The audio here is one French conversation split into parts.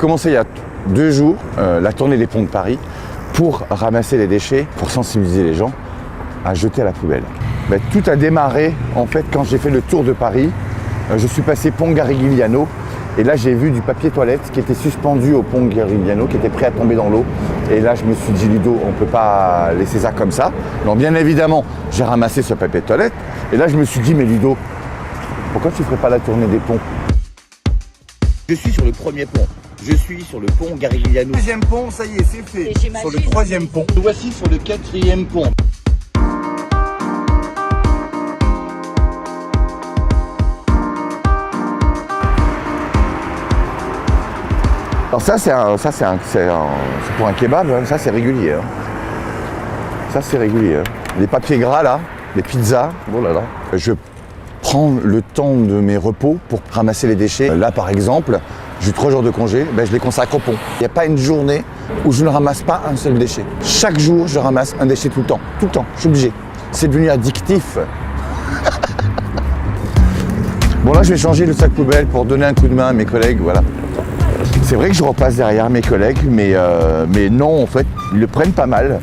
commencé il y a 2 jours la tournée des ponts de Paris pour ramasser les déchets, pour sensibiliser les gens à jeter à la poubelle. Ben, tout a démarré en fait quand j'ai fait le tour de Paris. Je suis passé pont Garigliano et là j'ai vu du papier toilette qui était suspendu au pont Garigliano, qui était prêt à tomber dans l'eau. Et là je me suis dit, Ludo, on ne peut pas laisser ça comme ça. Donc bien évidemment, j'ai ramassé ce papier de toilette et là je me suis dit, mais Ludo, pourquoi tu ne ferais pas la tournée des ponts? Je suis sur le premier pont. Je suis sur le pont Garigliano. Deuxième pont, ça y est, c'est fait. Sur le troisième pont. Voici sur le 4e pont. Alors ça c'est pour un kebab, hein. Ça c'est régulier. Hein. Ça c'est régulier. Hein. Les papiers gras là, les pizzas, oh là là. Je prends le temps de mes repos pour ramasser les déchets. Là par exemple, j'ai 3 jours de congé, ben, je les consacre au pont. Il n'y a pas une journée où je ne ramasse pas un seul déchet. Chaque jour, je ramasse un déchet tout le temps. Tout le temps, je suis obligé. C'est devenu addictif. Bon là, je vais changer le sac poubelle pour donner un coup de main à mes collègues, voilà. C'est vrai que je repasse derrière mes collègues, mais non, en fait, ils le prennent pas mal.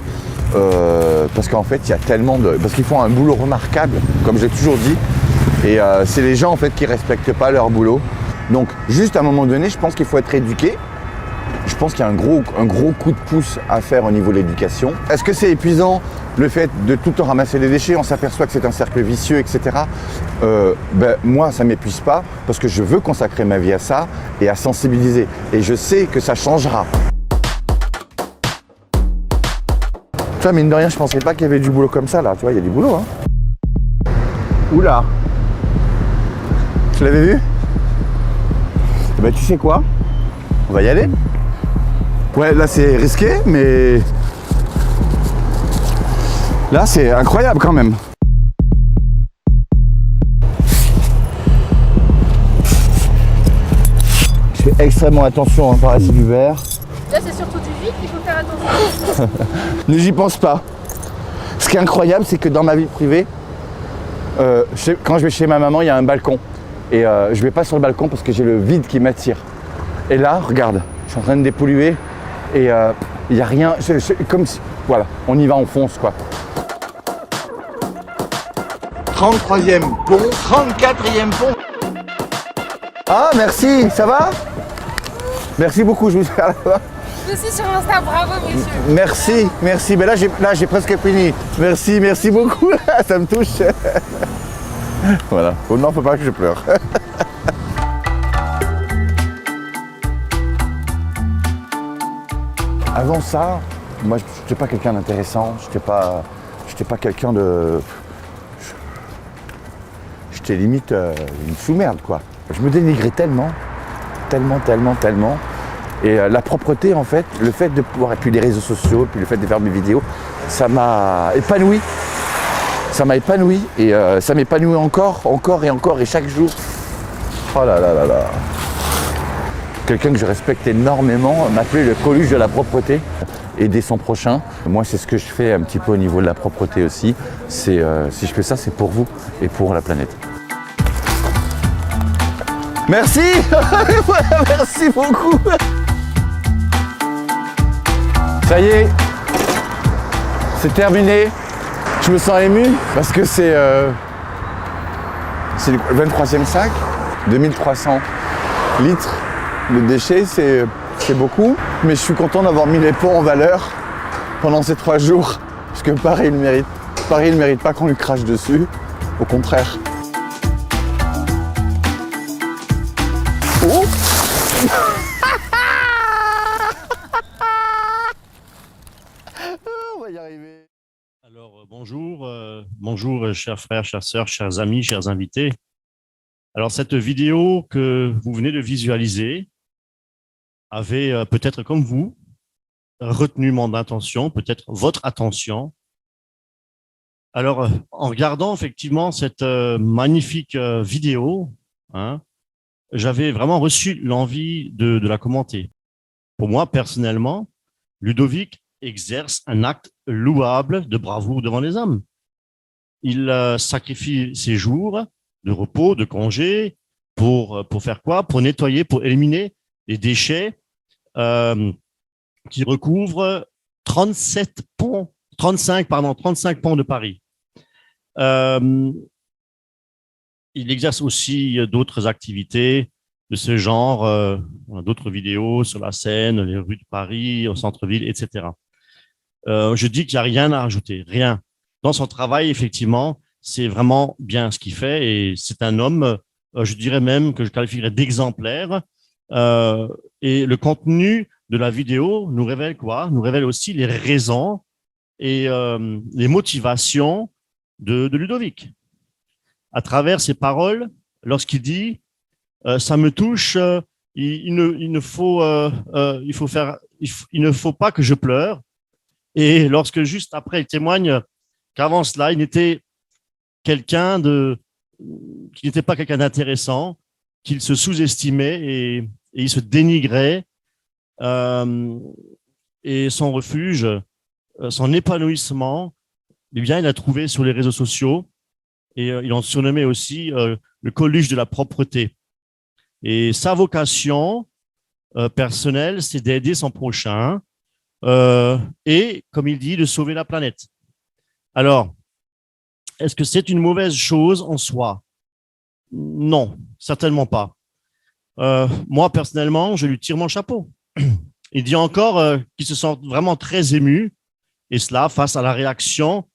Parce qu'en fait, il y a tellement de... Parce qu'ils font un boulot remarquable, comme j'ai toujours dit. Et c'est les gens, en fait, qui respectent pas leur boulot. Donc, juste à un moment donné, je pense qu'il faut être éduqué. Je pense qu'il y a un gros coup de pouce à faire au niveau de l'éducation. Est-ce que c'est épuisant, le fait de tout le temps ramasser les déchets? On s'aperçoit que c'est un cercle vicieux, etc. Ben, moi, ça ne m'épuise pas parce que je veux consacrer ma vie à ça et à sensibiliser. Et je sais que ça changera. Enfin, mine de rien, je ne pensais pas qu'il y avait du boulot comme ça, là. Tu vois, il y a du boulot, hein. Oula! Tu l'avais vu? Ben, tu sais quoi? On va y aller. Ouais, là c'est risqué, mais là c'est incroyable quand même. Je fais extrêmement attention par ici du verre. Là c'est surtout du vide, il faut faire attention. Ne j'y pense pas. Ce qui est incroyable, c'est que dans ma vie privée, quand je vais chez ma maman, il y a un balcon. Et je vais pas sur le balcon parce que j'ai le vide qui m'attire. Et là, regarde, je suis en train de dépolluer et il n'y a rien, comme si, voilà, on y va, on fonce quoi. 33e pont, 34e pont. Ah merci, ça va? Merci beaucoup, je vous dis à la fin. Je suis sur Insta, bravo messieurs. Merci, merci, mais là j'ai presque fini. Merci beaucoup, ça me touche. Voilà, oh non, faut pas que je pleure. Avant ça, moi je n'étais pas quelqu'un d'intéressant, j'étais pas quelqu'un de... J'étais limite une sous-merde quoi. Je me dénigrais tellement. Et la propreté en fait, le fait de pouvoir, et puis les réseaux sociaux, puis le fait de faire mes vidéos, ça m'a épanoui. Ça m'a épanoui et ça m'épanouit encore et chaque jour. Oh là là là là. Quelqu'un que je respecte énormément m'appelait le Coluche de la propreté, aider son prochain. Moi, c'est ce que je fais un petit peu au niveau de la propreté aussi. C'est si je fais ça, c'est pour vous et pour la planète. Merci. Merci beaucoup. Ça y est, c'est terminé. Je me sens ému parce que c'est le 23e sac, 2300 litres. Le déchet, c'est beaucoup, mais je suis content d'avoir mis les ponts en valeur pendant ces 3 jours, parce que Paris ne mérite pas qu'on lui crache dessus, au contraire. Oh. On va y arriver. Alors bonjour chers frères, chères sœurs, chers amis, chers invités. Alors cette vidéo que vous venez de visualiser avait peut-être comme vous retenu mon attention, peut-être votre attention. Alors en regardant effectivement cette magnifique vidéo, hein, j'avais vraiment reçu l'envie de la commenter. Pour moi personnellement, Ludovic exerce un acte louable de bravoure devant les hommes. Il sacrifie ses jours de repos, de congé, pour faire quoi? Pour nettoyer, pour éliminer les déchets qui recouvre 35 ponts de Paris. Il exerce aussi d'autres activités de ce genre, on a d'autres vidéos sur la Seine, les rues de Paris, au centre-ville, etc. Je dis qu'il n'y a rien à rajouter, rien. Dans son travail, effectivement, c'est vraiment bien ce qu'il fait et c'est un homme, je dirais même que je qualifierais d'exemplaire. Et le contenu de la vidéo nous révèle quoi? Nous révèle aussi les raisons et les motivations de Ludovic. À travers ses paroles, lorsqu'il dit ça me touche, il ne faut pas que je pleure. Et lorsque juste après il témoigne qu'avant cela, il n'était qui n'était pas quelqu'un d'intéressant, qu'il se sous-estimait et il se dénigrait, et son refuge, son épanouissement, eh bien, il a trouvé sur les réseaux sociaux et il en surnommait aussi le Coluche de la propreté. Et sa vocation personnelle, c'est d'aider son prochain et, comme il dit, de sauver la planète. Alors, est-ce que c'est une mauvaise chose en soi? Non, certainement pas. Moi, personnellement, je lui tire mon chapeau. Il dit encore qu'il se sent vraiment très ému, et cela face à la réaction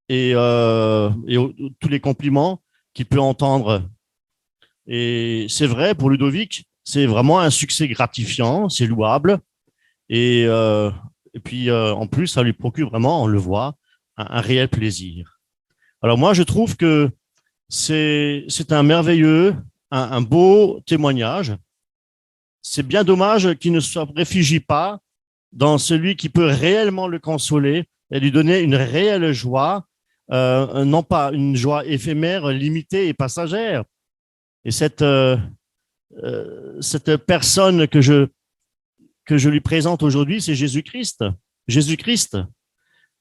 et tous les compliments qu'il peut entendre. Et c'est vrai, pour Ludovic, c'est vraiment un succès gratifiant, c'est louable, et puis en plus, ça lui procure vraiment, on le voit, un réel plaisir. Alors moi, je trouve que c'est un merveilleux, un beau témoignage. C'est bien dommage qu'il ne se réfugie pas dans celui qui peut réellement le consoler et lui donner une réelle joie, non pas une joie éphémère, limitée et passagère. Et cette personne que je lui présente aujourd'hui, c'est Jésus-Christ. Jésus-Christ.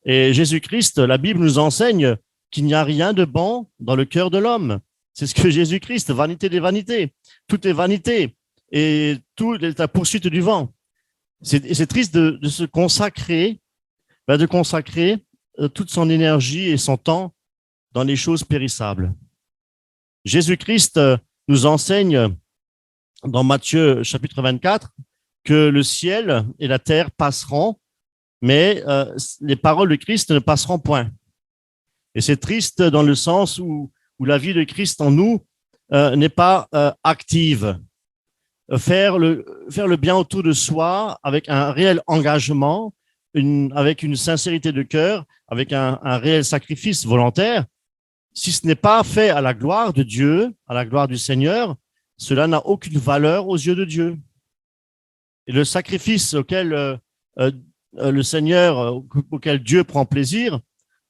Et Jésus-Christ, la Bible nous enseigne qu'il n'y a rien de bon dans le cœur de l'homme. C'est ce que Jésus-Christ, vanité des vanités. Tout est vanité et tout est la poursuite du vent. C'est triste de se consacrer, de consacrer toute son énergie et son temps dans les choses périssables. Jésus-Christ nous enseigne dans Matthieu chapitre 24 que le ciel et la terre passeront, mais les paroles de Christ ne passeront point. Et c'est triste dans le sens où la vie de Christ en nous n'est pas active. Faire le bien autour de soi avec un réel engagement, avec une sincérité de cœur, avec un réel sacrifice volontaire, si ce n'est pas fait à la gloire de Dieu, à la gloire du Seigneur, cela n'a aucune valeur aux yeux de Dieu. Et le sacrifice auquel le Seigneur, auquel Dieu prend plaisir,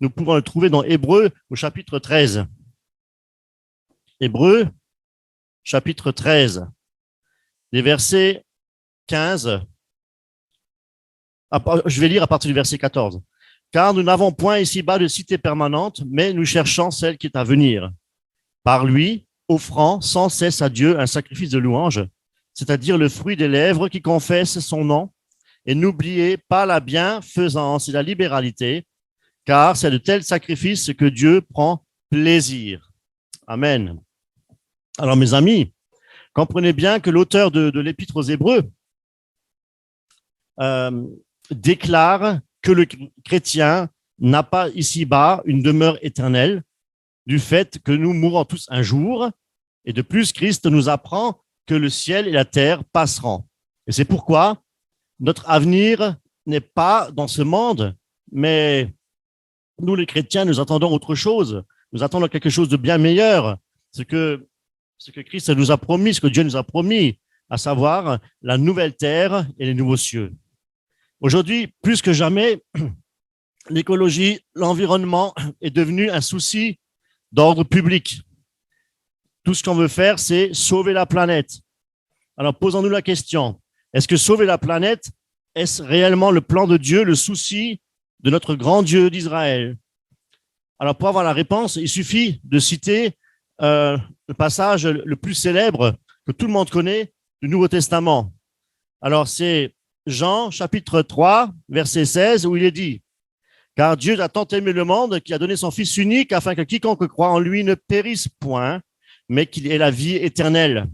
nous pouvons le trouver dans Hébreux au chapitre 13. Hébreux, chapitre 13, les versets 15. Je vais lire à partir du verset 14. Car nous n'avons point ici-bas de cité permanente, mais nous cherchons celle qui est à venir. Par lui, offrant sans cesse à Dieu un sacrifice de louange, c'est-à-dire le fruit des lèvres qui confessent son nom, et n'oubliez pas la bienfaisance et la libéralité, car c'est de tels sacrifices que Dieu prend plaisir. Amen. Alors, mes amis, comprenez bien que l'auteur de l'Épître aux Hébreux déclare que le chrétien n'a pas ici-bas une demeure éternelle, du fait que nous mourrons tous un jour, et de plus, Christ nous apprend que le ciel et la terre passeront. Et c'est pourquoi notre avenir n'est pas dans ce monde, mais nous, les chrétiens, nous attendons autre chose. Nous attendons quelque chose de bien meilleur, ce que Christ nous a promis, ce que Dieu nous a promis, à savoir la nouvelle terre et les nouveaux cieux. Aujourd'hui, plus que jamais, l'écologie, l'environnement est devenu un souci d'ordre public. Tout ce qu'on veut faire, c'est sauver la planète. Alors, posons-nous la question, est-ce que sauver la planète, est-ce réellement le plan de Dieu, le souci de notre grand Dieu d'Israël? Alors, pour avoir la réponse, il suffit de citer le passage le plus célèbre que tout le monde connaît du Nouveau Testament. Alors, c'est Jean chapitre 3, verset 16, où il est dit, « Car Dieu a tant aimé le monde qu'il a donné son Fils unique afin que quiconque croit en lui ne périsse point, mais qu'il ait la vie éternelle.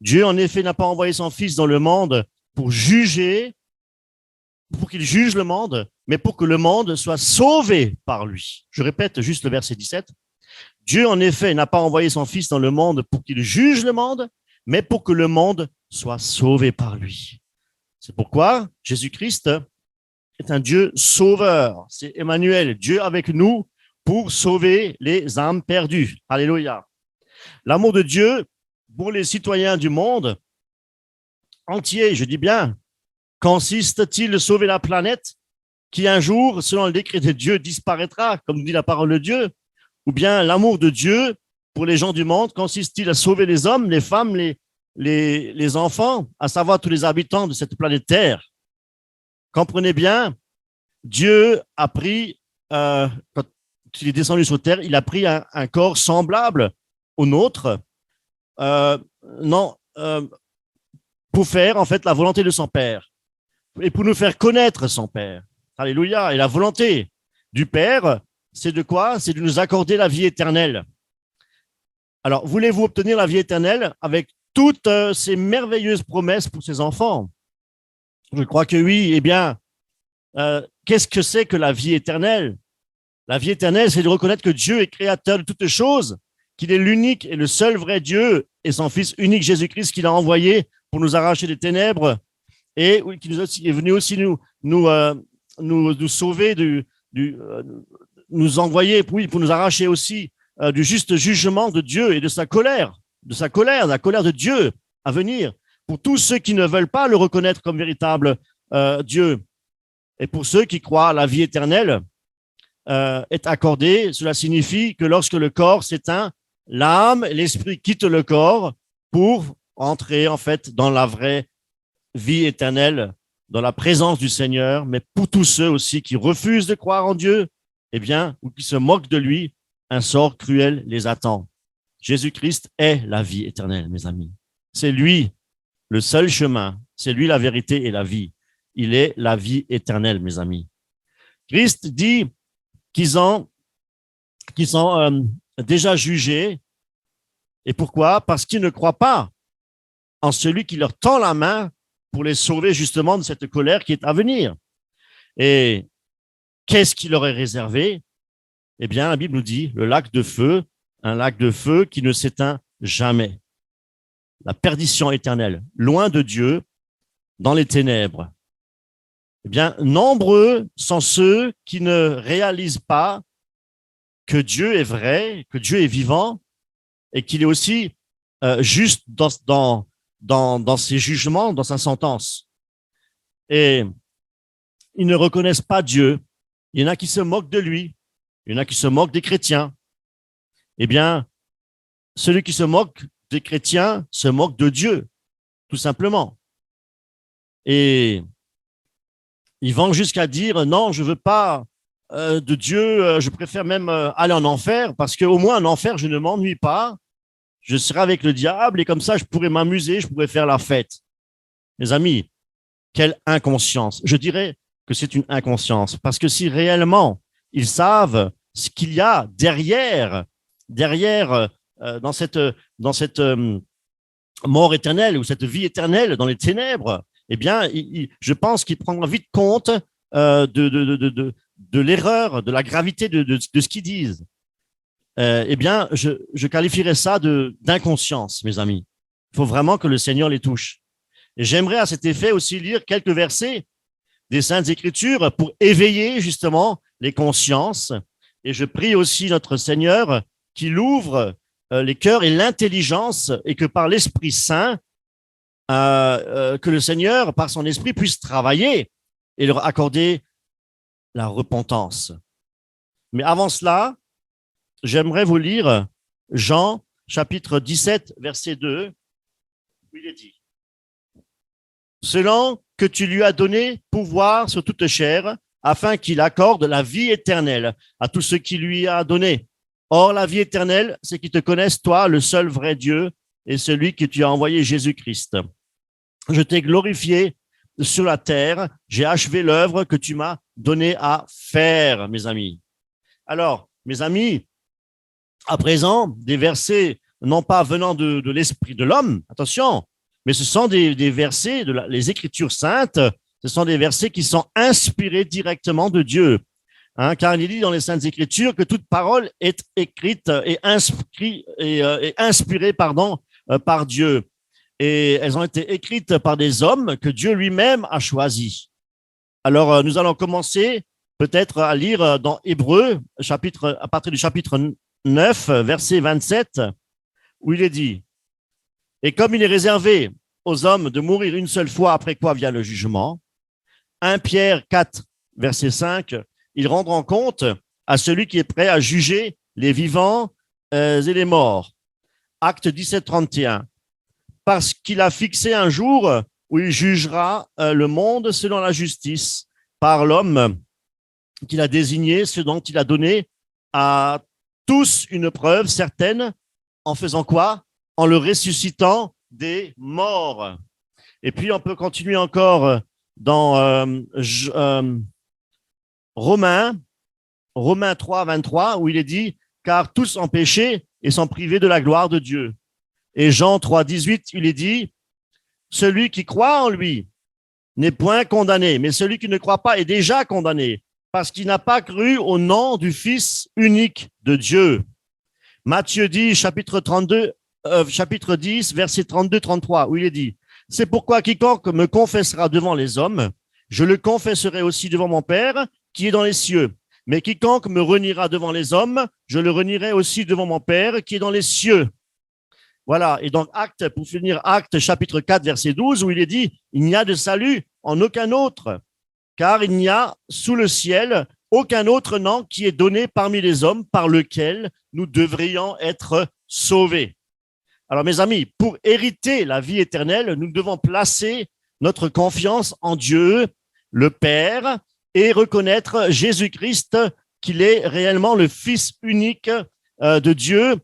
Dieu, en effet, n'a pas envoyé son Fils dans le monde pour juger, pour qu'il juge le monde, mais pour que le monde soit sauvé par lui. » Je répète juste le verset 17. « Dieu, en effet, n'a pas envoyé son Fils dans le monde pour qu'il juge le monde, mais pour que le monde soit sauvé par lui. » C'est pourquoi Jésus-Christ est un Dieu sauveur. C'est Emmanuel, Dieu avec nous pour sauver les âmes perdues. Alléluia. L'amour de Dieu pour les citoyens du monde entier, je dis bien, consiste-t-il à sauver la planète qui un jour, selon le décret de Dieu, disparaîtra, comme dit la parole de Dieu? Ou bien l'amour de Dieu pour les gens du monde consiste-t-il à sauver les hommes, les femmes, les enfants, à savoir tous les habitants de cette planète Terre? Comprenez bien, Dieu a pris, quand il est descendu sur terre, il a pris un corps semblable au nôtre, pour faire en fait la volonté de son Père et pour nous faire connaître son Père. Alléluia. Et la volonté du Père, c'est de quoi? C'est de nous accorder la vie éternelle. Alors, voulez-vous obtenir la vie éternelle avec toutes ces merveilleuses promesses pour ses enfants? Je crois que oui. Eh bien, qu'est-ce que c'est que la vie éternelle? La vie éternelle, c'est de reconnaître que Dieu est créateur de toutes choses, qu'il est l'unique et le seul vrai Dieu et son Fils unique Jésus-Christ qu'il a envoyé pour nous arracher des ténèbres et qui est venu aussi nous sauver, nous envoyer, oui, pour nous arracher aussi du juste jugement de Dieu et de sa colère, la colère de Dieu à venir pour tous ceux qui ne veulent pas le reconnaître comme véritable Dieu. Et pour ceux qui croient à la vie éternelle est accordée, cela signifie que lorsque le corps s'éteint, l'âme et l'esprit quittent le corps pour entrer en fait dans la vraie vie éternelle, dans la présence du Seigneur. Mais pour tous ceux aussi qui refusent de croire en Dieu, eh bien, ou qui se moquent de lui, un sort cruel les attend. Jésus-Christ est la vie éternelle, mes amis. C'est lui le seul chemin, c'est lui la vérité et la vie. Il est la vie éternelle, mes amis. Christ dit qu'ils sont déjà jugés. Et pourquoi? Parce qu'ils ne croient pas en celui qui leur tend la main pour les sauver justement de cette colère qui est à venir. Et qu'est-ce qui leur est réservé? Eh bien, la Bible nous dit le lac de feu, un lac de feu qui ne s'éteint jamais. La perdition éternelle, loin de Dieu, dans les ténèbres. Eh bien, nombreux sont ceux qui ne réalisent pas que Dieu est vrai, que Dieu est vivant et qu'il est aussi juste dans ses jugements, dans sa sentence. Et ils ne reconnaissent pas Dieu. Il y en a qui se moquent de lui. Il y en a qui se moquent des chrétiens. Eh bien, celui qui se moque des chrétiens se moque de Dieu, tout simplement. Et ils vont jusqu'à dire non, je veux pas de Dieu, je préfère même aller en enfer parce qu'au moins en enfer, je ne m'ennuie pas. Je serai avec le diable et comme ça, je pourrais m'amuser, je pourrais faire la fête. Mes amis, quelle inconscience. Je dirais que c'est une inconscience parce que si réellement ils savent ce qu'il y a derrière dans cette mort éternelle ou cette vie éternelle dans les ténèbres, eh bien, je pense qu'il prendra vite compte de l'erreur, de la gravité de ce qu'ils disent. Eh bien, je qualifierais ça d'inconscience, mes amis. Il faut vraiment que le Seigneur les touche. Et j'aimerais à cet effet aussi lire quelques versets des Saintes Écritures pour éveiller justement les consciences. Et je prie aussi notre Seigneur qu'il ouvre les cœurs et l'intelligence et que par l'Esprit Saint, que le Seigneur, par son Esprit, puisse travailler et leur accorder la repentance. Mais avant cela, j'aimerais vous lire Jean, chapitre 17, verset 2, où il est dit « Selon que tu lui as donné pouvoir sur toute chair, afin qu'il accorde la vie éternelle à tous ceux qui lui a donné. Or, la vie éternelle, c'est qu'ils te connaissent, toi, le seul vrai Dieu, et celui que tu as envoyé, Jésus-Christ. Je t'ai glorifié sur la terre, j'ai achevé l'œuvre que tu m'as donné à faire, mes amis. Alors, mes amis, à présent, des versets, non pas venant de l'esprit de l'homme, attention, mais ce sont des versets les Écritures saintes, ce sont des versets qui sont inspirés directement de Dieu. Hein, car il est dit dans les Saintes Écritures que toute parole est écrite et inspirée par Dieu. Et elles ont été écrites par des hommes que Dieu lui-même a choisis. Alors, nous allons commencer peut-être à lire dans Hébreux, à partir du chapitre 9, verset 27, où il est dit « Et comme il est réservé aux hommes de mourir une seule fois, après quoi vient le jugement, 1 Pierre 4, verset 5, ils rendront compte à celui qui est prêt à juger les vivants et les morts. Acte 17, 31. Parce qu'il a fixé un jour où il jugera le monde selon la justice par l'homme qu'il a désigné, ce dont il a donné à tous une preuve certaine, en faisant quoi? En le ressuscitant des morts. Et puis, on peut continuer encore dans Romains 3, 23, où il est dit « Car tous ont péché et sont privés de la gloire de Dieu ». Et Jean 3, 18, il est dit « Celui qui croit en lui n'est point condamné, mais celui qui ne croit pas est déjà condamné, parce qu'il n'a pas cru au nom du Fils unique de Dieu. » Matthieu 10, chapitre 10, verset 32-33, où il est dit « C'est pourquoi quiconque me confessera devant les hommes, je le confesserai aussi devant mon Père qui est dans les cieux. Mais quiconque me reniera devant les hommes, je le renierai aussi devant mon Père qui est dans les cieux. » Voilà, et donc pour finir, Acte chapitre 4, verset 12, où il est dit « Il n'y a de salut en aucun autre, car il n'y a sous le ciel aucun autre nom qui est donné parmi les hommes par lequel nous devrions être sauvés. » Alors, mes amis, pour hériter la vie éternelle, nous devons placer notre confiance en Dieu, le Père, et reconnaître Jésus-Christ, qu'il est réellement le Fils unique de Dieu,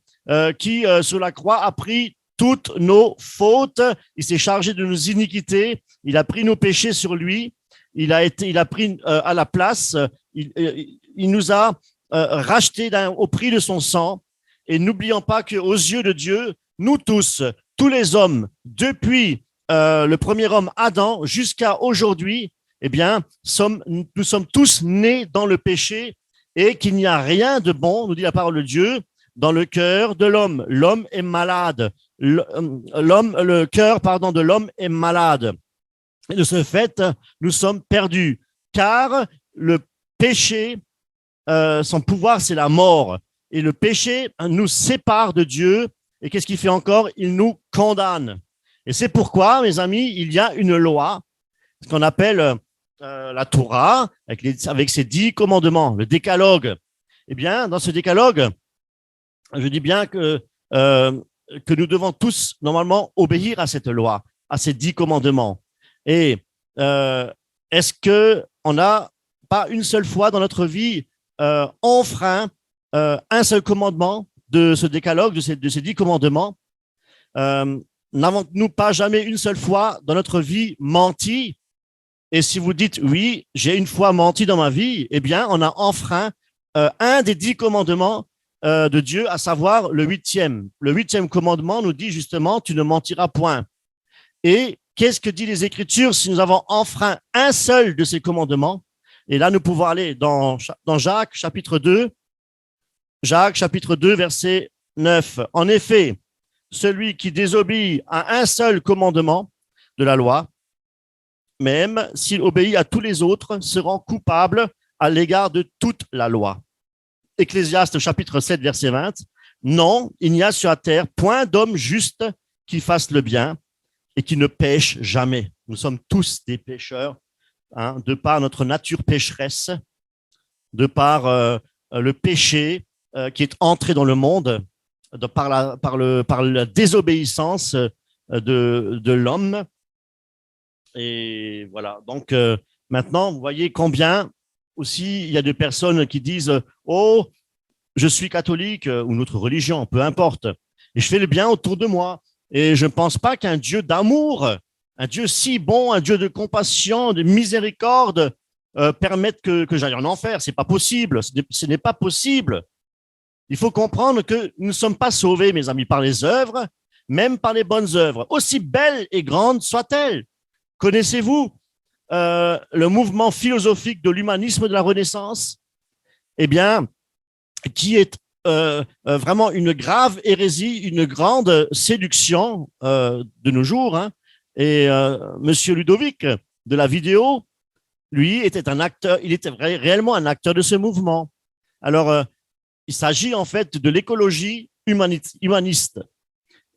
qui, sur la croix, a pris toutes nos fautes. Il s'est chargé de nos iniquités. Il a pris nos péchés sur lui. Il a pris à la place. Il nous a rachetés au prix de son sang. Et n'oublions pas qu'aux yeux de Dieu, nous tous les hommes, depuis le premier homme Adam jusqu'à aujourd'hui, eh bien, nous sommes tous nés dans le péché et qu'il n'y a rien de bon, nous dit la parole de Dieu, dans le cœur de l'homme. L'homme est malade. Le cœur de l'homme est malade. Et de ce fait, nous sommes perdus, car le péché, son pouvoir, c'est la mort. Et le péché nous sépare de Dieu. Et qu'est-ce qu'il fait encore? Il nous condamne. Et c'est pourquoi, mes amis, il y a une loi, ce qu'on appelle la Torah, avec ses 10 commandements, le décalogue. Eh bien, dans ce décalogue, je dis bien que nous devons tous, normalement, obéir à cette loi, à ces 10 commandements. Et est-ce qu'on n'a pas une seule fois dans notre vie enfreint un seul commandement de ce décalogue, de ces 10 commandements? N'avons-nous pas jamais une seule fois dans notre vie menti? Et si vous dites oui, j'ai une fois menti dans ma vie, eh bien, on a enfreint un des 10 commandements de Dieu, à savoir le 8e. Le 8e commandement nous dit justement, tu ne mentiras point. Et qu'est-ce que dit les Écritures si nous avons enfreint un seul de ces commandements? Et là, nous pouvons aller dans Jacques, chapitre 2. Jacques, chapitre 2, verset 9. En effet, celui qui désobéit à un seul commandement de la loi, même s'il obéit à tous les autres, sera coupable à l'égard de toute la loi. Ecclésiaste, chapitre 7, verset 20. Non, il n'y a sur la terre point d'homme juste qui fasse le bien et qui ne pêche jamais. Nous sommes tous des pécheurs, hein, de par notre nature pécheresse, de par le péché qui est entré dans le monde, par la désobéissance de l'homme. Et voilà, donc maintenant, vous voyez combien aussi il y a des personnes qui disent « Oh, je suis catholique ou notre religion, peu importe, et je fais le bien autour de moi. Et je ne pense pas qu'un Dieu d'amour un Dieu si bon, un Dieu de compassion, de miséricorde, permettre que j'aille en enfer. C'est pas possible. Ce n'est pas possible. Il faut comprendre que nous ne sommes pas sauvés, mes amis, par les œuvres, même par les bonnes œuvres, aussi belles et grandes soient-elles. Connaissez-vous le mouvement philosophique de l'humanisme de la Renaissance? Eh bien, qui est vraiment une grave hérésie, une grande séduction de nos jours. Hein. Et Monsieur Ludovic de la vidéo, lui, était un acteur, il était réellement un acteur de ce mouvement. Alors, il s'agit en fait de l'écologie humaniste.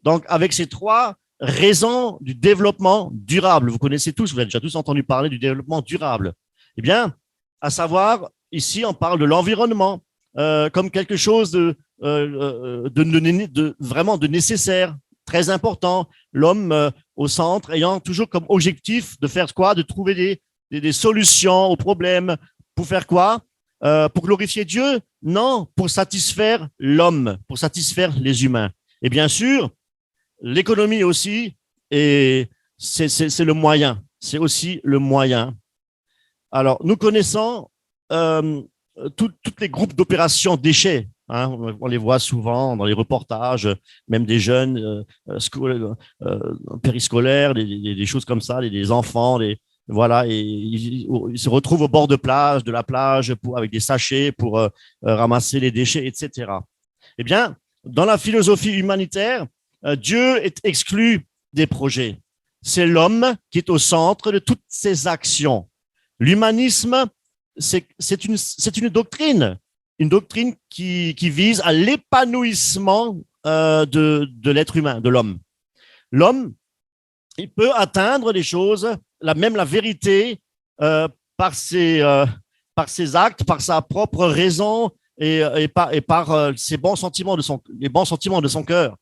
Donc, avec ces trois raisons du développement durable, vous connaissez tous, vous avez déjà tous entendu parler du développement durable. Eh bien, à savoir, ici, on parle de l'environnement comme quelque chose vraiment de nécessaire, très important. L'homme au centre, ayant toujours comme objectif de faire quoi? De trouver des solutions aux problèmes. Pour faire quoi? Pour glorifier Dieu? Non, pour satisfaire l'homme, pour satisfaire les humains. Et bien sûr, l'économie aussi, et c'est le moyen. C'est aussi le moyen. Alors, nous connaissons tous les groupes d'opérations déchets. Hein, on les voit souvent dans les reportages, même des jeunes périscolaires, des choses comme ça, des enfants, voilà, et ils se retrouvent au bord de la plage avec des sachets pour ramasser les déchets, etc. Eh bien, dans la philosophie humanitaire, Dieu est exclu des projets. C'est l'homme qui est au centre de toutes ses actions. L'humanisme, c'est une doctrine qui vise à l'épanouissement de l'être humain, de l'homme. L'homme, il peut atteindre les choses, même la vérité, par ses actes, par sa propre raison et par les bons sentiments de son cœur.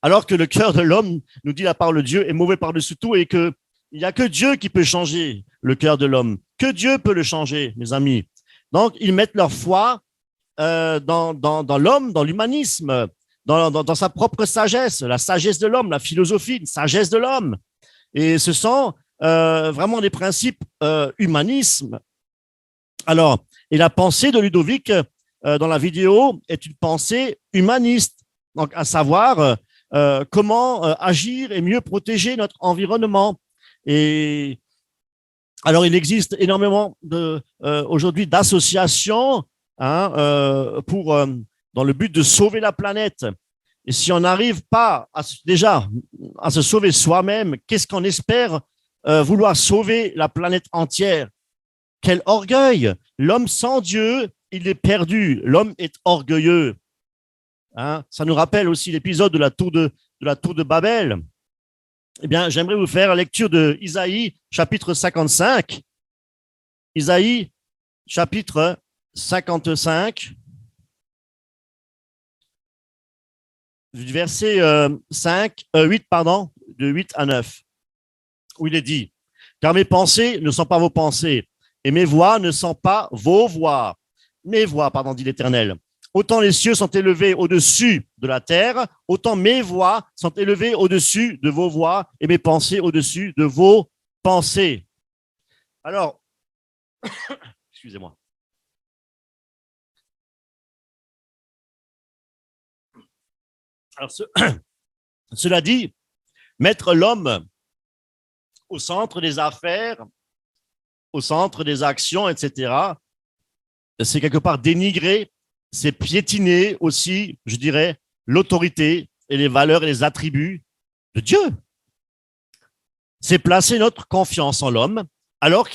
Alors que le cœur de l'homme, nous dit la parole de Dieu, est mauvais par-dessus tout et qu'il n'y a que Dieu qui peut changer le cœur de l'homme. Que Dieu peut le changer, mes amis. Donc, ils mettent leur foi dans l'homme, dans l'humanisme, dans sa propre sagesse, la sagesse de l'homme, la philosophie, la sagesse de l'homme. Et ce sont vraiment des principes humanisme. Alors, et la pensée de Ludovic dans la vidéo est une pensée humaniste, donc à savoir comment agir et mieux protéger notre environnement. Et alors, il existe énormément aujourd'hui d'associations dans le but de sauver la planète. Et si on n'arrive pas déjà à se sauver soi-même, qu'est-ce qu'on espère vouloir sauver la planète entière? Quel orgueil! L'homme sans Dieu, il est perdu. L'homme est orgueilleux. Hein? Ça nous rappelle aussi l'épisode de la tour de Babel. Eh bien, j'aimerais vous faire la lecture de Isaïe, chapitre 55. Isaïe, chapitre 55, du verset 8, de 8 à 9, où il est dit « Car mes pensées ne sont pas vos pensées, et mes voix ne sont pas vos voix. Mes voix, dit l'Éternel. Autant les cieux sont élevés au-dessus de la terre, autant mes voix sont élevées au-dessus de vos voix et mes pensées au-dessus de vos pensées. » Alors, excusez-moi. Alors, cela dit, mettre l'homme au centre des affaires, au centre des actions, etc., c'est quelque part dénigrer, c'est piétiner aussi, je dirais, l'autorité et les valeurs et les attributs de Dieu. C'est placer notre confiance en l'homme, alors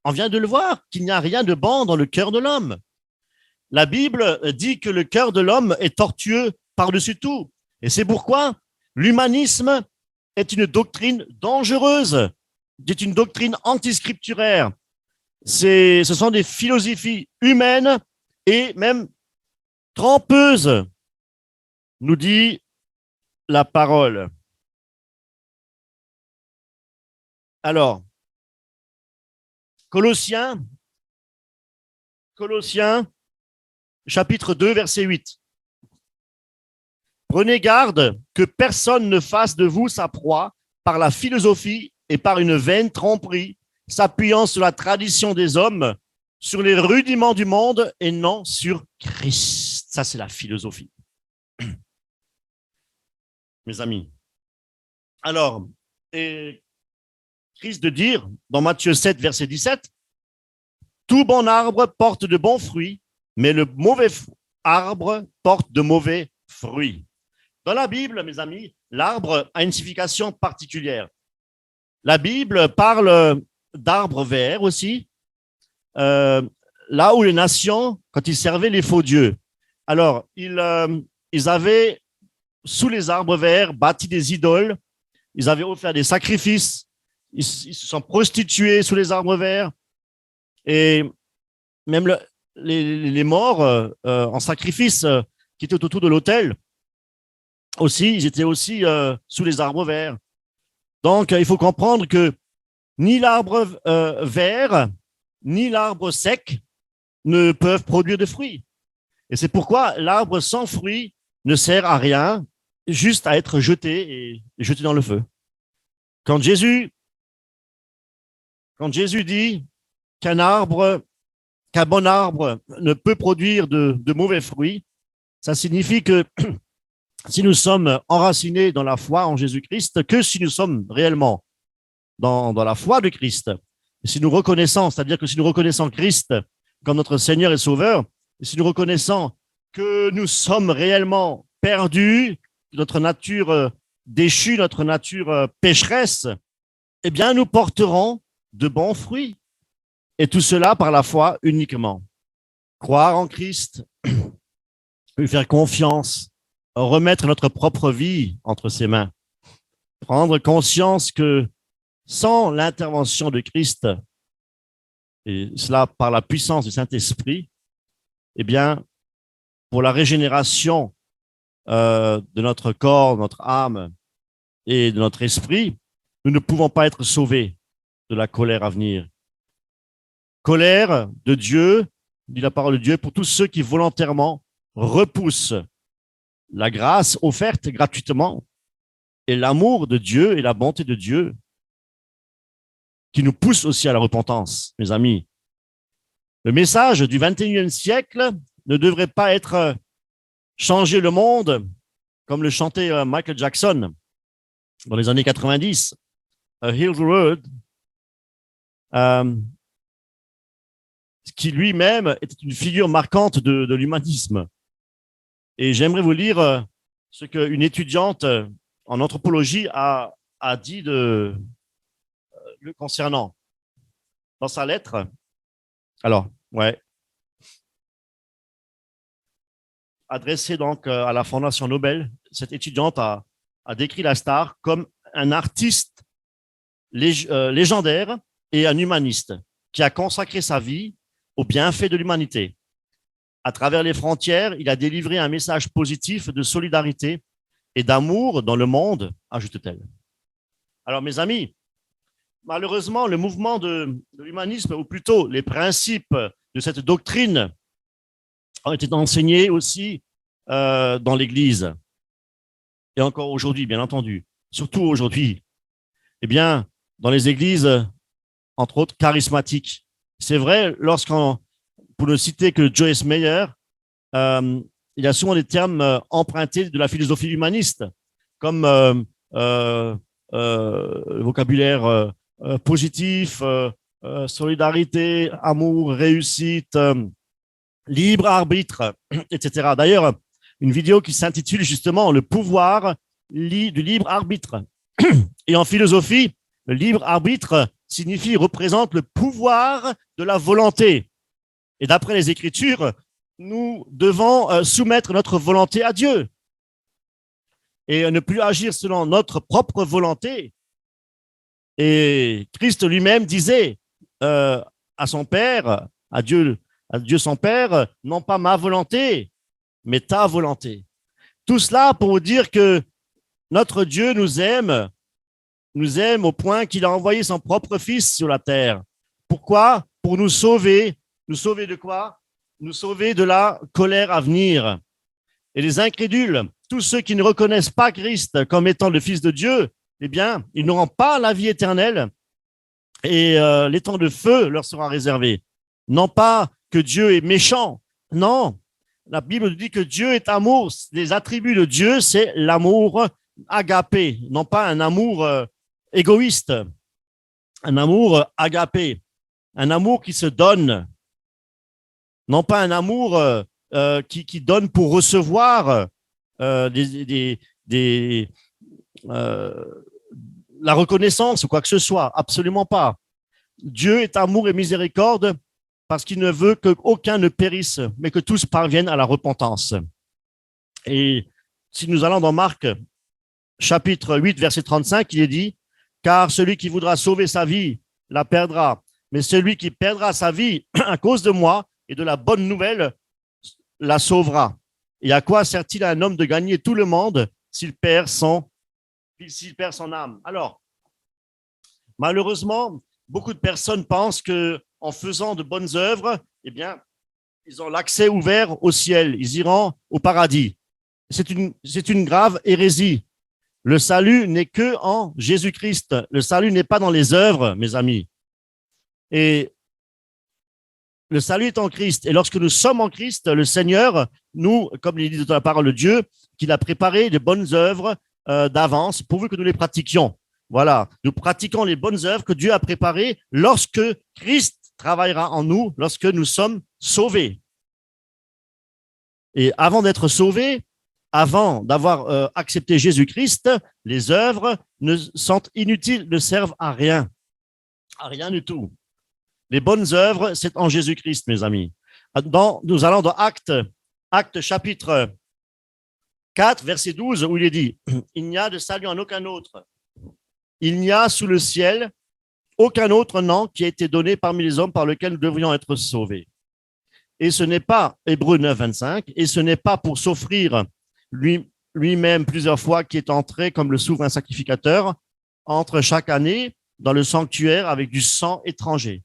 on vient de le voir, qu'il n'y a rien de bon dans le cœur de l'homme. La Bible dit que le cœur de l'homme est tortueux par-dessus tout. Et c'est pourquoi l'humanisme est une doctrine dangereuse, c'est une doctrine antiscripturaire. Ce sont des philosophies humaines et même trompeuses, nous dit la parole. Alors, Colossiens, chapitre 2, verset 8. Prenez garde que personne ne fasse de vous sa proie par la philosophie et par une vaine tromperie, s'appuyant sur la tradition des hommes, sur les rudiments du monde et non sur Christ. Ça, c'est la philosophie. Mes amis. Alors, et Christ de dire, dans Matthieu 7, verset 17, « Tout bon arbre porte de bons fruits, mais le mauvais arbre porte de mauvais fruits. » Dans la Bible, mes amis, l'arbre a une signification particulière. La Bible parle d'arbres verts aussi, là où les nations, quand ils servaient les faux dieux, alors ils avaient, sous les arbres verts, bâti des idoles, ils avaient offert des sacrifices, ils se sont prostitués sous les arbres verts, et même les morts en sacrifice qui étaient autour de l'autel, aussi, ils étaient aussi sous les arbres verts. Donc, il faut comprendre que ni l'arbre vert, ni l'arbre sec ne peuvent produire de fruits. Et c'est pourquoi l'arbre sans fruits ne sert à rien, juste à être jeté et jeté dans le feu. Quand Jésus dit qu'un bon arbre ne peut produire de mauvais fruits, ça signifie que si nous sommes enracinés dans la foi en Jésus-Christ, que si nous sommes réellement dans la foi de Christ, si nous reconnaissons, c'est-à-dire que si nous reconnaissons Christ comme notre Seigneur et Sauveur, et si nous reconnaissons que nous sommes réellement perdus, notre nature déchue, notre nature pécheresse, eh bien, nous porterons de bons fruits. Et tout cela par la foi uniquement. Croire en Christ, lui faire confiance, remettre notre propre vie entre ses mains, prendre conscience que sans l'intervention de Christ, et cela par la puissance du Saint-Esprit, eh bien, pour la régénération de notre corps, notre âme et de notre esprit, nous ne pouvons pas être sauvés de la colère à venir. Colère de Dieu, dit la parole de Dieu, pour tous ceux qui volontairement repoussent la grâce offerte gratuitement et l'amour de Dieu et la bonté de Dieu qui nous pousse aussi à la repentance, mes amis. Le message du 21e siècle ne devrait pas être changer le monde comme le chantait Michael Jackson dans les années 90, A Heal the World, qui lui-même était une figure marquante de l'humanisme. Et j'aimerais vous lire ce qu'une étudiante en anthropologie a dit le concernant. Dans sa lettre, alors, adressée donc à la Fondation Nobel, cette étudiante a décrit la star comme un artiste légendaire et un humaniste qui a consacré sa vie au bienfait de l'humanité. À travers les frontières, il a délivré un message positif de solidarité et d'amour dans le monde, ajoute-t-elle. Alors, mes amis, malheureusement, le mouvement de l'humanisme, ou plutôt les principes de cette doctrine, ont été enseignés aussi dans l'Église. Et encore aujourd'hui, bien entendu, surtout aujourd'hui, eh bien, dans les églises, entre autres, charismatiques. C'est vrai, pour ne citer que Joyce Meyer, il y a souvent des termes empruntés de la philosophie humaniste, comme le vocabulaire positif, solidarité, amour, réussite, libre arbitre, etc. D'ailleurs, une vidéo qui s'intitule justement « Le pouvoir du libre arbitre ». Et en philosophie, le libre arbitre représente le pouvoir de la volonté. Et d'après les Écritures, nous devons soumettre notre volonté à Dieu et ne plus agir selon notre propre volonté. Et Christ lui-même disait à son Père, à Dieu son Père, non pas ma volonté, mais ta volonté. Tout cela pour vous dire que notre Dieu nous aime au point qu'il a envoyé son propre Fils sur la terre. Pourquoi? Pour nous sauver. Nous sauver de quoi? Nous sauver de la colère à venir. Et les incrédules, tous ceux qui ne reconnaissent pas Christ comme étant le Fils de Dieu, eh bien, ils n'auront pas la vie éternelle et les temps de feu leur sera réservé. Non pas que Dieu est méchant, non. La Bible nous dit que Dieu est amour. Les attributs de Dieu, c'est l'amour agapé, non pas un amour égoïste, un amour agapé, un amour qui se donne, non pas un amour qui donne pour recevoir la reconnaissance ou quoi que ce soit. Absolument pas. Dieu est amour et miséricorde parce qu'il ne veut qu'aucun ne périsse, mais que tous parviennent à la repentance. Et si nous allons dans Marc, chapitre 8, verset 35, il est dit « Car celui qui voudra sauver sa vie la perdra, mais celui qui perdra sa vie à cause de moi et de la bonne nouvelle la sauvera. Et à quoi sert-il à un homme de gagner tout le monde s'il perd son âme ?» Alors, malheureusement, beaucoup de personnes pensent qu'en faisant de bonnes œuvres, eh bien, ils ont l'accès ouvert au ciel, ils iront au paradis. C'est une grave hérésie. Le salut n'est que en Jésus-Christ. Le salut n'est pas dans les œuvres, mes amis. Et le salut est en Christ. Et lorsque nous sommes en Christ, le Seigneur, nous, comme il dit dans la parole de Dieu, qu'il a préparé de bonnes œuvres d'avance, pourvu que nous les pratiquions. Voilà, nous pratiquons les bonnes œuvres que Dieu a préparées lorsque Christ travaillera en nous, lorsque nous sommes sauvés. Et avant d'être sauvés, avant d'avoir accepté Jésus-Christ, les œuvres sont inutiles, ne servent à rien du tout. Les bonnes œuvres, c'est en Jésus-Christ, mes amis. Nous allons dans Actes chapitre 4, verset 12, où il est dit « Il n'y a de salut en aucun autre. Il n'y a sous le ciel aucun autre nom qui a été donné parmi les hommes par lequel nous devrions être sauvés. » Et ce n'est pas, Hébreux 9, 25, et ce n'est pas pour s'offrir lui-même plusieurs fois qui est entré comme le souverain sacrificateur entre chaque année dans le sanctuaire avec du sang étranger.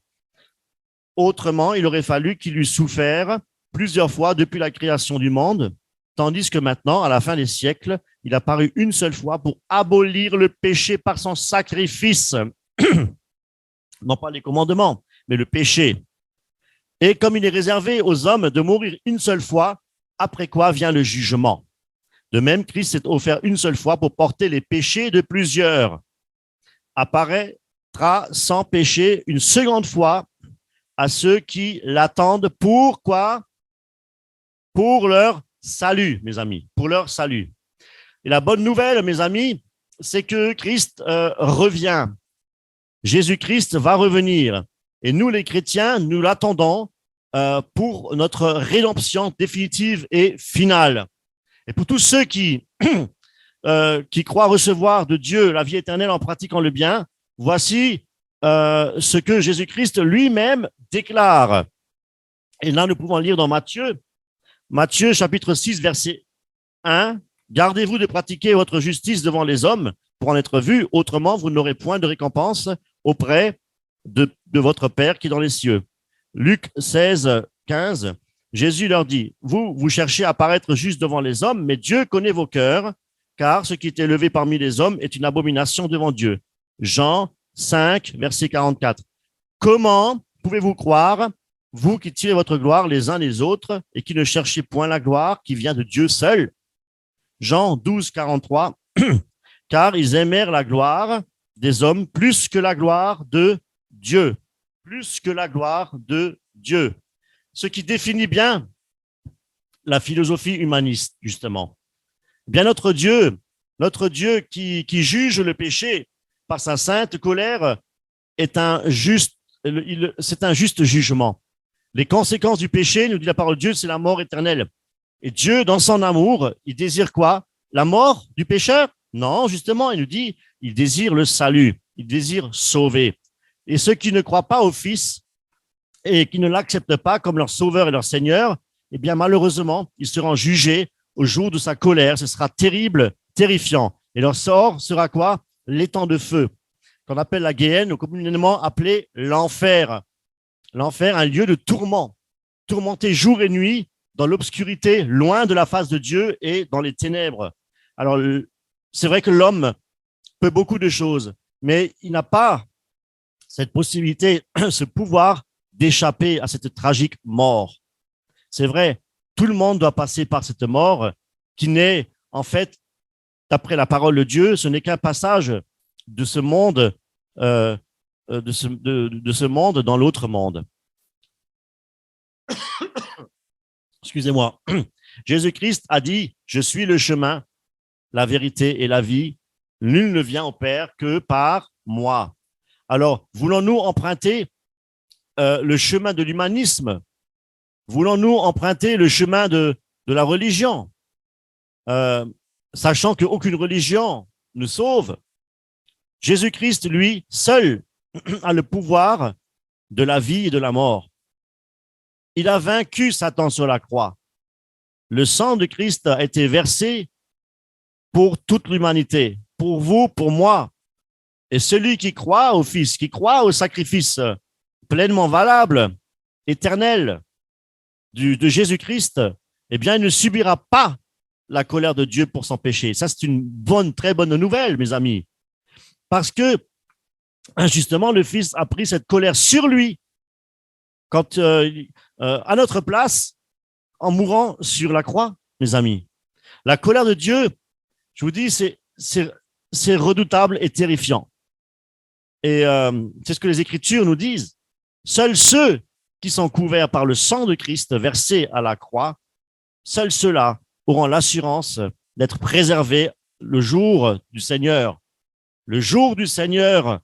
Autrement, il aurait fallu qu'il eût souffert plusieurs fois depuis la création du monde, tandis que maintenant, à la fin des siècles, il a paru une seule fois pour abolir le péché par son sacrifice. Non pas les commandements, mais le péché. Et comme il est réservé aux hommes de mourir une seule fois, après quoi vient le jugement. De même, Christ s'est offert une seule fois pour porter les péchés de plusieurs. Apparaîtra sans péché une seconde fois à ceux qui l'attendent. Pourquoi? Pour leur salut, mes amis, pour leur salut. Et la bonne nouvelle, mes amis, c'est que Christ revient. Jésus-Christ va revenir. Et nous, les chrétiens, nous l'attendons pour notre rédemption définitive et finale. Et pour tous ceux qui croient recevoir de Dieu la vie éternelle en pratiquant le bien, voici ce que Jésus-Christ lui-même déclare. Et là, nous pouvons lire dans Matthieu chapitre 6, verset 1. « Gardez-vous de pratiquer votre justice devant les hommes pour en être vus, autrement vous n'aurez point de récompense auprès de votre Père qui est dans les cieux. » Luc 16, 15. Jésus leur dit, « Vous cherchez à paraître juste devant les hommes, mais Dieu connaît vos cœurs, car ce qui est élevé parmi les hommes est une abomination devant Dieu. » Jean 5, verset 44. Comment pouvez-vous croire, vous qui tirez votre gloire les uns les autres et qui ne cherchez point la gloire qui vient de Dieu seul? Jean 12, 43. Car ils aimèrent la gloire des hommes plus que la gloire de Dieu. Plus que la gloire de Dieu. Ce qui définit bien la philosophie humaniste, justement. Bien notre Dieu qui juge le péché par sa sainte colère, c'est un juste jugement. Les conséquences du péché, nous dit la parole de Dieu, c'est la mort éternelle. Et Dieu, dans son amour, il désire quoi? La mort du pécheur? Non, justement, il nous dit, il désire le salut, il désire sauver. Et ceux qui ne croient pas au Fils et qui ne l'acceptent pas comme leur sauveur et leur Seigneur, eh bien, malheureusement, ils seront jugés au jour de sa colère. Ce sera terrible, terrifiant. Et leur sort sera quoi? L'étang de feu, qu'on appelle la Guéhenne, ou communément appelé l'enfer. L'enfer, un lieu de tourment, tourmenté jour et nuit, dans l'obscurité, loin de la face de Dieu et dans les ténèbres. Alors, c'est vrai que l'homme peut beaucoup de choses, mais il n'a pas cette possibilité, ce pouvoir d'échapper à cette tragique mort. C'est vrai, tout le monde doit passer par cette mort qui n'est, en fait, d'après la parole de Dieu, ce n'est qu'un passage de ce monde, de ce monde dans l'autre monde. Excusez-moi. Jésus-Christ a dit, je suis le chemin, la vérité et la vie. Nul ne vient au Père que par moi. Alors, voulons-nous emprunter le chemin de l'humanisme? Voulons-nous emprunter le chemin de la religion, sachant qu'aucune religion ne sauve? Jésus-Christ, lui, seul, a le pouvoir de la vie et de la mort. Il a vaincu Satan sur la croix. Le sang de Christ a été versé pour toute l'humanité, pour vous, pour moi. Et celui qui croit au Fils, qui croit au sacrifice pleinement valable, éternel de Jésus-Christ, eh bien, il ne subira pas la colère de Dieu pour son péché. Ça, c'est une bonne, très bonne nouvelle, mes amis. Parce que, justement, le Fils a pris cette colère sur lui quand, à notre place, en mourant sur la croix, mes amis. La colère de Dieu, je vous dis, c'est redoutable et terrifiant. Et c'est ce que les Écritures nous disent. Seuls ceux qui sont couverts par le sang de Christ versé à la croix, seuls ceux-là auront l'assurance d'être préservés le jour du Seigneur, le jour du Seigneur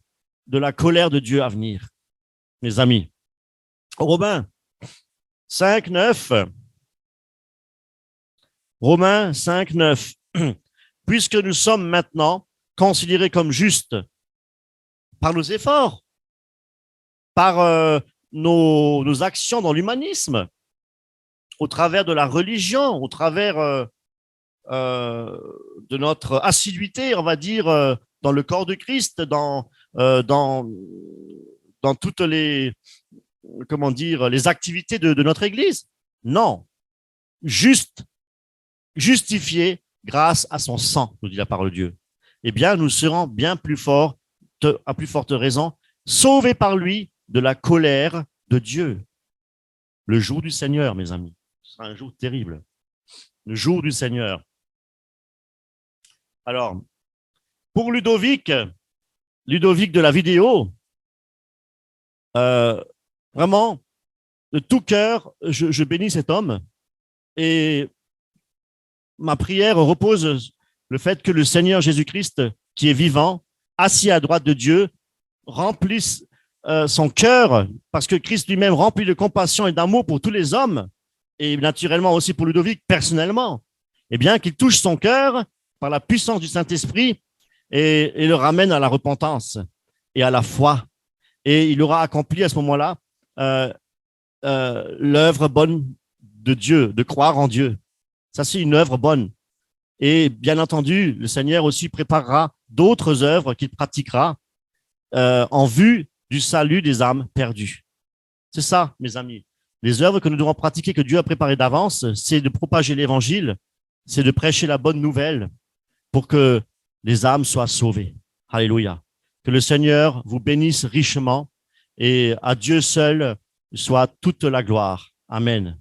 de la colère de Dieu à venir. Mes amis, Romains 5, 9. Romains 5, 9. Puisque nous sommes maintenant considérés comme justes par nos efforts, par nos actions dans l'humanisme, au travers de la religion, au travers de notre assiduité, on va dire, dans le corps de Christ, dans toutes les, comment dire, les activités de notre Église. Non, justifié grâce à son sang, nous dit la parole de Dieu. Eh bien, nous serons bien plus forts, à plus forte raison, sauvés par lui de la colère de Dieu. Le jour du Seigneur, mes amis, ce sera un jour terrible. Le jour du Seigneur. Alors, pour Ludovic de la vidéo, vraiment, de tout cœur, je bénis cet homme et ma prière repose le fait que le Seigneur Jésus-Christ, qui est vivant, assis à droite de Dieu, remplisse son cœur, parce que Christ lui-même remplit de compassion et d'amour pour tous les hommes, et naturellement aussi pour Ludovic personnellement, eh bien qu'il touche son cœur par la puissance du Saint-Esprit et le ramène à la repentance et à la foi. Et il aura accompli à ce moment-là l'œuvre bonne de Dieu, de croire en Dieu. Ça, c'est une œuvre bonne. Et bien entendu, le Seigneur aussi préparera d'autres œuvres qu'il pratiquera en vue du salut des âmes perdues. C'est ça, mes amis. Les œuvres que nous devons pratiquer, que Dieu a préparées d'avance, c'est de propager l'Évangile, c'est de prêcher la bonne nouvelle pour que les âmes soient sauvées. Alléluia. Que le Seigneur vous bénisse richement et à Dieu seul soit toute la gloire. Amen.